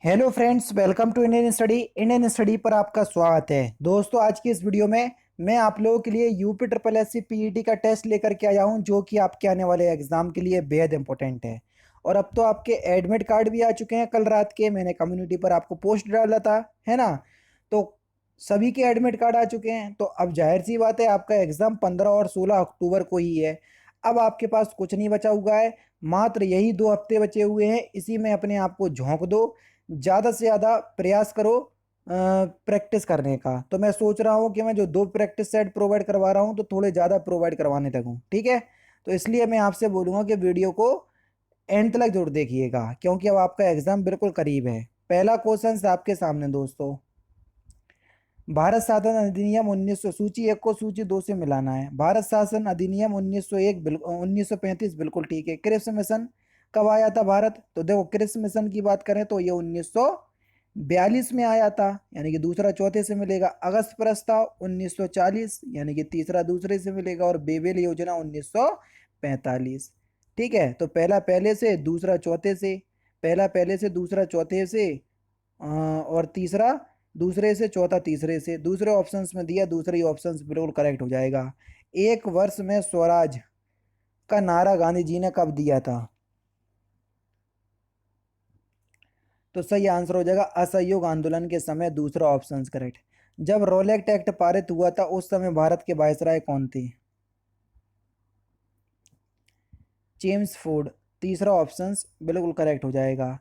Hello friends, welcome to Indian study पर आपका स्वागत है। दोस्तों, आज की इस वीडियो में मैं आप लोगों के लिए UP triple S C PET का टेस्ट लेकर के आया हूं, जो कि आपके आने वाले एग्जाम के लिए बेहद इंपॉर्टेंट है। और अब तो आपके एडमिट कार्ड भी आ चुके हैं। कल रात के मैंने कम्युनिटी पर आपको पोस्ट डाला था, है ना। तो सभी के एडमिट कार्ड आ चुके हैं। तो अब जाहिर सी बात है, आपका एग्जाम 15 और 16 अक्टूबर को ही है। अब आपके पास कुछ नहीं बचा हुआ है, मात्र यही 2 हफ्ते बचे हुए हैं। इसी में अपने आप को झोंक दो, ज़्यादा से ज़्यादा प्रयास करो प्रैक्टिस करने का। तो मैं सोच रहा हूँ कि मैं जो 2 प्रैक्टिस सेट प्रोवाइड करवा रहा हूँ, तो थोड़े ज़्यादा प्रोवाइड करवाने लगूँ, ठीक है। तो इसलिए मैं आपसे बोलूँगा कि वीडियो को एंड तक जरूर देखिएगा, क्योंकि अब आपका एग्ज़ाम बिल्कुल करीब है। पहला क्वेश्चन आपके सामने दोस्तों, भारत शासन अधिनियम 1900 सूची 1 को सूची 2 से मिलाना है। भारत शासन अधिनियम 1901 1935 बिल्कुल ठीक है। क्रिप्स मिशन कब आया था भारत? तो देखो, क्रिप्स मिशन की बात करें तो ये 1942 में आया था, यानी कि दूसरा चौथे से मिलेगा। अगस्त प्रस्ताव 1940, यानी कि तीसरा दूसरे से मिलेगा। और बेबेल योजना 1945। ठीक है, तो पहला पहले से, दूसरा चौथे से। पहला पहले से, दूसरा चौथे से, और तीसरा दूसरे से, चौथा तीसरे से। दूसरे ऑप्शंस में दिया, दूसरे ऑप्शंस बिल्कुल करेक्ट हो जाएगा। एक वर्ष में स्वराज का नारा गांधी जी ने कब दिया था? तो सही आंसर हो जाएगा असहयोग आंदोलन के समय, दूसरा ऑप्शन करेक्ट। जब रोलेक्ट एक्ट पारित हुआ था, उस समय भारत के वायसराय कौन थे? जेम्स फूड, तीसरा ऑप्शन बिल्कुल करेक्ट हो जाएगा।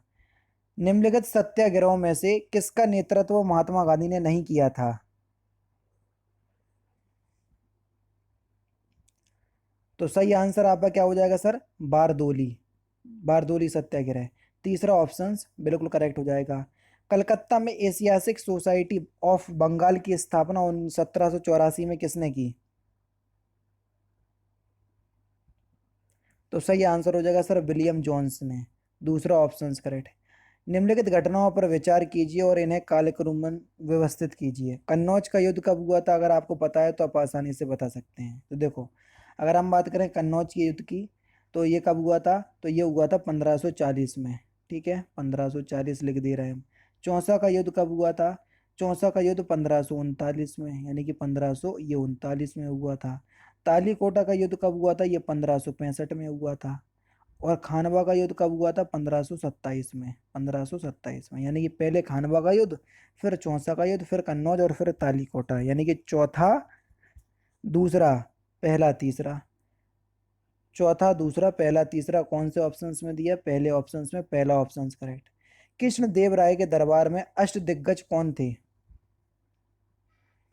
निम्नलिखित सत्याग्रहों में से किसका नेतृत्व महात्मा गांधी ने नहीं किया था? तो सही आंसर आपका क्या हो जाएगा सर? बारदोली। बारदोली सत्याग्रह, तीसरा ऑप्शन बिल्कुल करेक्ट हो जाएगा। कलकत्ता में एशियाटिक सोसाइटी ऑफ बंगाल की स्थापना 1784 में किसने की? तो सही आंसर हो जाएगा सर विलियम जोन्स ने, दूसरा ऑप्शन करेक्ट। निम्नलिखित घटनाओं पर विचार कीजिए और इन्हें कालक्रम में व्यवस्थित कीजिए। कन्नौज का युद्ध कब हुआ था? अगर आपको पता है तो आप आसानी से बता सकते हैं। तो देखो, अगर हम बात करें कन्नौज के युद्ध की, तो ये कब हुआ था? तो ये हुआ था 1540 में। ठीक है, 1540 लिख दे रहे हैं हम। चौसा का युद्ध कब हुआ था? चौसा का युद्ध 1539 में, यानी कि 1539 में हुआ था। ताली कोटा का युद्ध कब हुआ था? ये 1565 में हुआ था। और खानवा का युद्ध कब हुआ था? 1527 में। 1527 में, यानी कि पहले खानवा का युद्ध, फिर चौसा का युद्ध, फिर कन्नौज, और फिर तालीकोटा, यानी कि चौथा दूसरा पहला तीसरा। चौथा दूसरा पहला तीसरा कौन से ऑप्शंस में दिया? पहले ऑप्शंस में, पहला ऑप्शन करेक्ट। कृष्ण देव राय के दरबार में अष्ट दिग्गज कौन थे?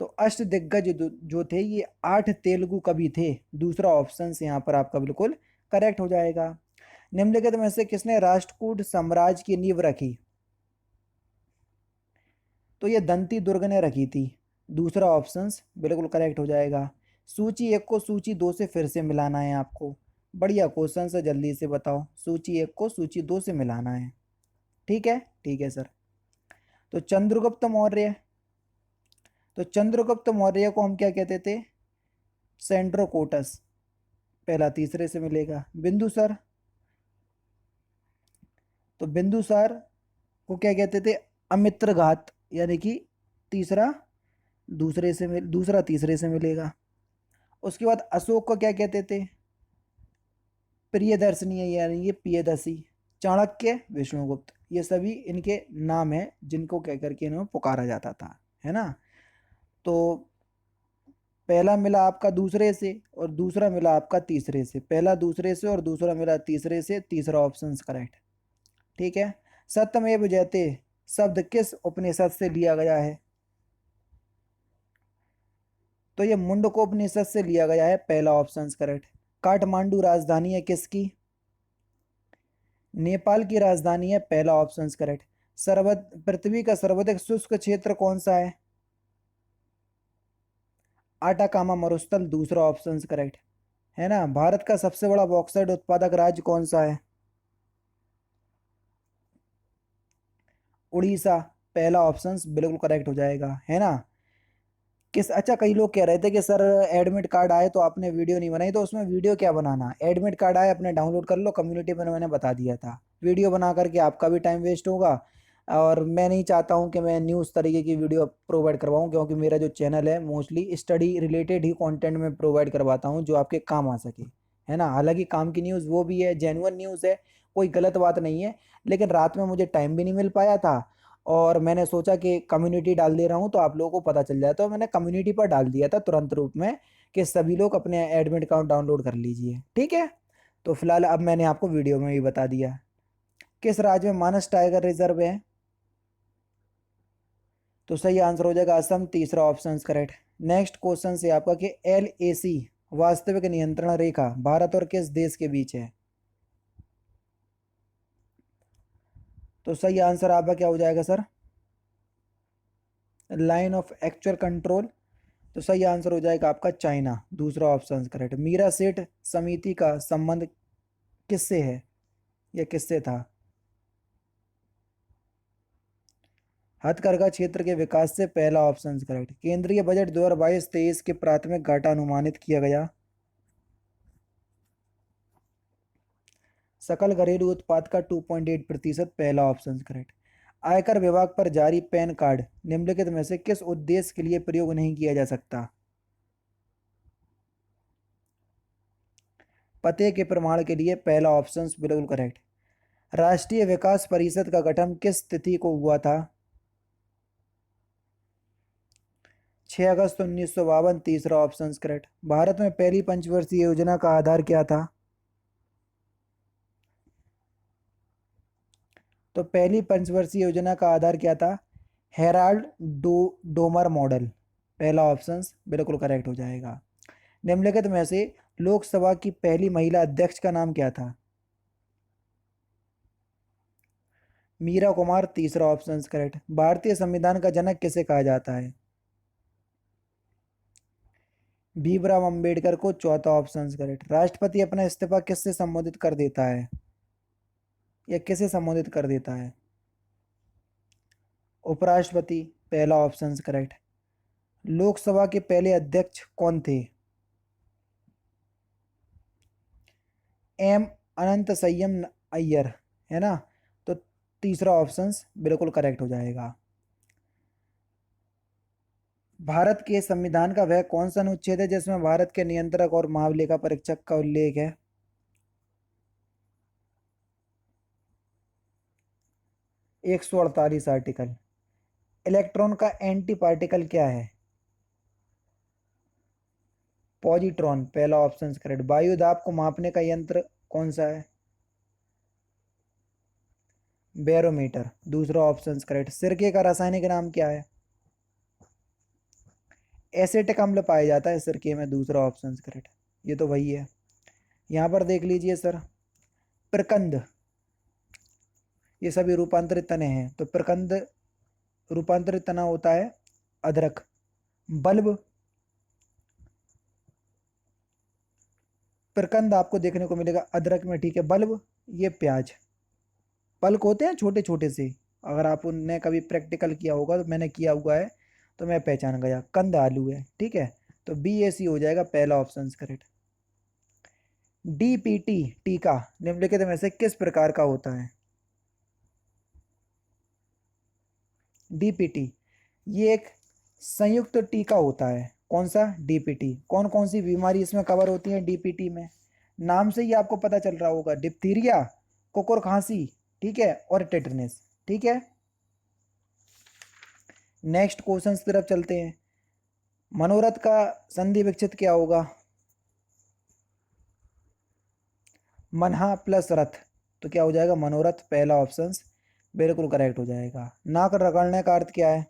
तो अष्ट दिग्गज जो थे, ये 8 तेलुगु कवि थे। दूसरा ऑप्शन यहाँ पर आपका बिल्कुल करेक्ट हो जाएगा। निम्नलिखित में से किसने राष्ट्रकूट साम्राज्य की नींव रखी? तो ये दंती दुर्ग ने रखी थी। दूसरा ऑप्शन बिल्कुल करेक्ट हो जाएगा। सूची 1 को सूची 2 से फिर से मिलाना है आपको। बढ़िया क्वेश्चन है, जल्दी से बताओ। सूची 1 को सूची 2 से मिलाना है। ठीक है, ठीक है सर। तो चंद्रगुप्त मौर्य, तो चंद्रगुप्त मौर्य को हम क्या कहते थे? सेंट्रोकोटस। पहला तीसरे से मिलेगा। बिंदुसार, तो बिंदुसार को क्या कहते थे? अमित्रघात, यानी कि तीसरा दूसरे से दूसरा तीसरे से मिलेगा। उसके बाद अशोक को क्या कहते थे? प्रियदर्शनी, यानी ये प्रियदर्शी। चाणक्य, विष्णुगुप्त, ये सभी इनके नाम हैं जिनको कह करके इन्हें पुकारा जाता था, है ना। तो पहला मिला आपका दूसरे से, और दूसरा मिला आपका तीसरे से। पहला दूसरे से और दूसरा मिला तीसरे से, तीसरा ऑप्शन करेक्ट। ठीक है। सत्यमेव जयते शब्द किस उपनिषद से लिया गया है? तो ये मुंडकोपनिषद से लिया गया है, पहला ऑप्शन करेक्ट। काठमांडू राजधानी है किसकी? नेपाल की राजधानी है, पहला ऑप्शन करेक्ट। सर्वत पृथ्वी का सर्वाधिक शुष्क क्षेत्र कौन सा है? आटाकामा मरुस्थल, दूसरा ऑप्शन करेक्ट, है ना। भारत का सबसे बड़ा बॉक्साइट उत्पादक राज्य कौन सा है? उड़ीसा, पहला ऑप्शन बिल्कुल करेक्ट हो जाएगा, है ना। किस अच्छा, कई लोग कह रहे थे कि सर एडमिट कार्ड आए तो आपने वीडियो नहीं बनाई। तो उसमें वीडियो क्या बनाना, एडमिट कार्ड आए अपने डाउनलोड कर लो, कम्युनिटी पर मैंने बता दिया था। वीडियो बना करके आपका भी टाइम वेस्ट होगा। और मैं नहीं चाहता हूँ कि मैं न्यूज़ तरीके की वीडियो प्रोवाइड करवाऊँ, क्योंकि मेरा जो चैनल है मोस्टली स्टडी रिलेटेड ही कंटेंट में प्रोवाइड करवाता हूँ जो आपके काम आ सके, है ना। हालांकि काम की न्यूज़ वो भी है, जेन्युइन न्यूज़ है, कोई गलत बात नहीं है। लेकिन रात में मुझे टाइम भी नहीं मिल पाया था और मैंने सोचा कि कम्युनिटी डाल दे रहा हूँ तो आप लोगों को पता चल जाए, तो मैंने कम्युनिटी पर डाल दिया था तुरंत रूप में कि सभी लोग अपने एडमिट अकाउंट डाउनलोड कर लीजिए, ठीक है। तो फिलहाल अब मैंने आपको वीडियो में भी बता दिया। किस राज्य में मानस टाइगर रिजर्व है? तो सही आंसर हो जाएगा असम, तीसरा ऑप्शन करेक्ट। नेक्स्ट क्वेश्चन से आपका कि LAC वास्तविक नियंत्रण रेखा भारत और किस देश के बीच है? तो सही आंसर आपका क्या हो जाएगा sir? Line of actual control. तो सही आंसर हो जाएगा आपका चाइना, दूसरा ऑप्शन करेक्ट। मीरा सेठ समिति का संबंध किससे है या किससे था? हथकरघा क्षेत्र के विकास से, पहला ऑप्शन करेक्ट। केंद्रीय बजट 2022-23 के प्राथमिक घाटा अनुमानित किया गया। सकल घरेलू उत्पाद का 2.8%, पहला ऑप्शन करेक्ट। आयकर विभाग पर जारी पैन कार्ड निम्नलिखित में से किस उद्देश्य के लिए प्रयोग नहीं किया जा सकता? पते के प्रमाण के लिए, पहला ऑप्शन बिल्कुल करेक्ट। राष्ट्रीय विकास परिषद का गठन किस तिथि को हुआ था? 6 अगस्त 1952, तीसरा ऑप्शन करेक्ट। भारत में पहली पंचवर्षीय योजना का आधार क्या था? तो पहली पंचवर्षीय योजना का आधार क्या था? हेराल्ड डोमर मॉडल, पहला ऑप्शन बिल्कुल करेक्ट हो जाएगा। निम्नलिखित में से लोकसभा की पहली महिला अध्यक्ष का नाम क्या था? मीरा कुमार, तीसरा ऑप्शन करेक्ट। भारतीय संविधान का जनक किसे कहा जाता है? भीमराव अंबेडकर को, चौथा ऑप्शन करेक्ट। राष्ट्रपति अपना इस्तीफा किससे संबोधित कर देता है या किसे संबोधित कर देता है? उपराष्ट्रपति, पहला ऑप्शन करेक्ट। लोकसभा के पहले अध्यक्ष कौन थे? एम अनंत संयम अय्यर, है ना। तो तीसरा ऑप्शन बिल्कुल करेक्ट हो जाएगा। भारत के संविधान का वह कौन सा अनुच्छेद है जिसमें भारत के नियंत्रक और महालेखा परीक्षक का उल्लेख है? 148 आर्टिकल। इलेक्ट्रॉन का एंटी पार्टिकल क्या है? पॉजिट्रॉन, पहला ऑप्शन करेक्ट। वायु दाब को मापने का यंत्र कौन सा है? बैरोमीटर, दूसरा ऑप्शन करेक्ट। सिरके का रासायनिक नाम क्या है? एसिटिक अम्ल पाया जाता है सिरके में, दूसरा ऑप्शन करेक्ट। ये तो वही है। यहाँ पर देख लीजिए सर, प्रकंद, ये सभी रूपांतरित तने हैं, तो प्रकंद रूपांतरित तना होता है अदरक। बल्ब, प्रकंद आपको देखने को मिलेगा अदरक में, ठीक है। बल्ब, ये प्याज। पल्क होते हैं छोटे छोटे से, अगर आप उनने कभी प्रैक्टिकल किया होगा, तो मैंने किया हुआ है तो मैं पहचान गया। कंद आलू है, ठीक है। तो BAC हो जाएगा, पहला ऑप्शन करेक्ट। DPT टीका निम्नलिखित में से किस प्रकार का होता है? DPT ये एक संयुक्त टीका होता है। कौन सा? DPT। कौन कौन सी बीमारी इसमें कवर होती है DPT में? नाम से ही आपको पता चल रहा होगा, डिप्थीरिया, कुकुर खांसी, ठीक है, और टेटनेस, ठीक है। नेक्स्ट क्वेश्चन की तरफ चलते हैं। मनोरथ का संधि विच्छेद क्या होगा? मनहा प्लस रथ, तो क्या हो जाएगा? मनोरथ, पहला ऑप्शन बिल्कुल करेक्ट हो जाएगा। नाक रगड़ने का अर्थ क्या है?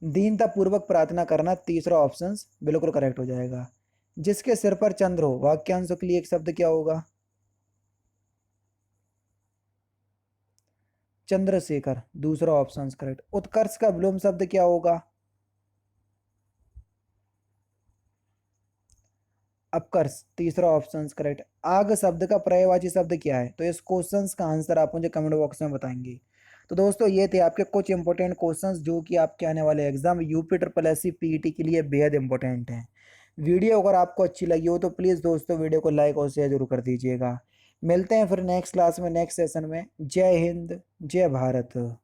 दीनता पूर्वक प्रार्थना करना, तीसरा ऑप्शन बिल्कुल करेक्ट हो जाएगा। जिसके सिर पर चंद्र हो, वाक्यांश के लिए एक शब्द क्या होगा? चंद्रशेखर, दूसरा ऑप्शन करेक्ट। उत्कर्ष का विलोम शब्द क्या होगा? अपकर्ष, तीसरा ऑप्शन करेक्ट। आग शब्द का पर्यायवाची शब्द क्या है? तो इस क्वेश्चन का आंसर आप मुझे कमेंट बॉक्स में बताएंगे। तो दोस्तों ये थे आपके कुछ इंपॉर्टेंट क्वेश्चंस जो कि आपके आने वाले एग्जाम UP SSC PET के लिए बेहद इंपॉर्टेंट हैं। वीडियो अगर आपको अच्छी लगी हो तो प्लीज़ दोस्तों वीडियो को लाइक और शेयर जरूर कर दीजिएगा। मिलते हैं फिर नेक्स्ट क्लास में, नेक्स्ट सेशन में। जय हिंद, जय भारत।